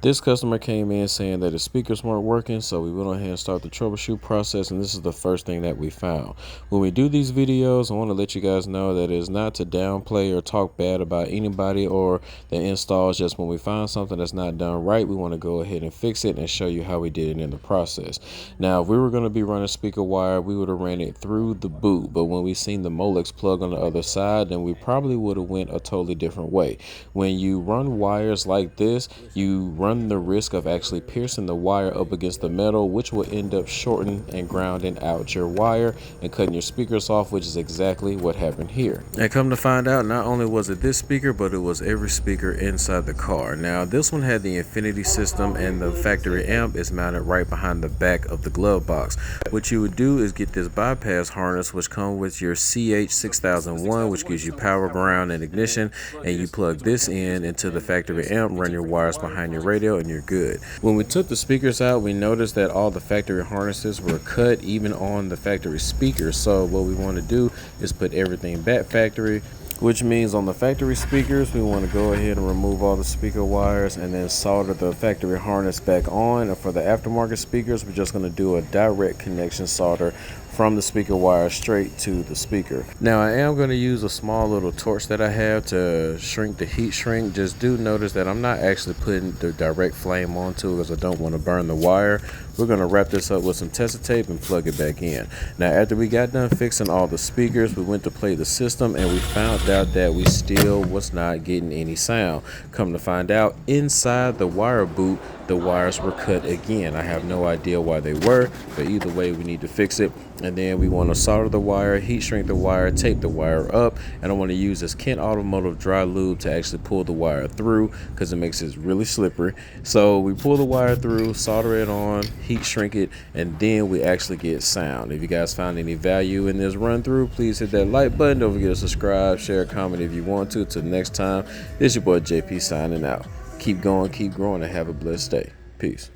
This customer came in saying that his speakers weren't working, so we went ahead and started the troubleshoot process, and this is the first thing that we found. When we do these videos, I want to let you guys know that it's not to downplay or talk bad about anybody or the installs. Just when we find something that's not done right, we want to go ahead and fix it and show you how we did it in the process. Now, if we were going to be running speaker wire, we would have ran it through the boot, but when we seen the Molex plug on the other side, then we probably would have went a totally different way. When you run wires like this, you run the risk of actually piercing the wire up against the metal, which will end up shortening and grounding out your wire and cutting your speakers off, which is exactly what happened here. And come to find out, not only was it this speaker, but it was every speaker inside the car. Now, this one had the infinity system, and the factory amp is mounted right behind the back of the glove box. What you would do is get this bypass harness, which comes with your CH6001, which gives you power, ground, and ignition, and you plug this in into the factory amp, run your wires behind your radio, and you're good. When we took the speakers out, we noticed that all the factory harnesses were cut, even on the factory speakers. So what we want to do is put everything back factory, which means on the factory speakers, we want to go ahead and remove all the speaker wires and then solder the factory harness back on. And for the aftermarket speakers, we're just going to do a direct connection solder from the speaker wire straight to the speaker. Now, I am going to use a small little torch that I have to shrink the heat shrink. Just do notice that I'm not actually putting the direct flame onto it because I don't want to burn the wire. We're going to wrap this up with some tester tape and plug it back in. Now, after we got done fixing all the speakers, we went to play the system and we found out that we still was not getting any sound. Come to find out, inside the wire boot, the wires were cut again. I have no idea why they were, but either way, we need to fix it. And then we want to solder the wire, heat shrink the wire, tape the wire up, and I want to use this Kent Automotive dry lube to actually pull the wire through because it makes it really slippery. So we pull the wire through, solder it on, heat shrink it, and then we actually get sound. If you guys found any value in this run through, please hit that like button. Don't forget to subscribe, share, comment if you want to. Till next time, this is your boy JP signing out. Keep going, keep growing, and have a blessed day. Peace.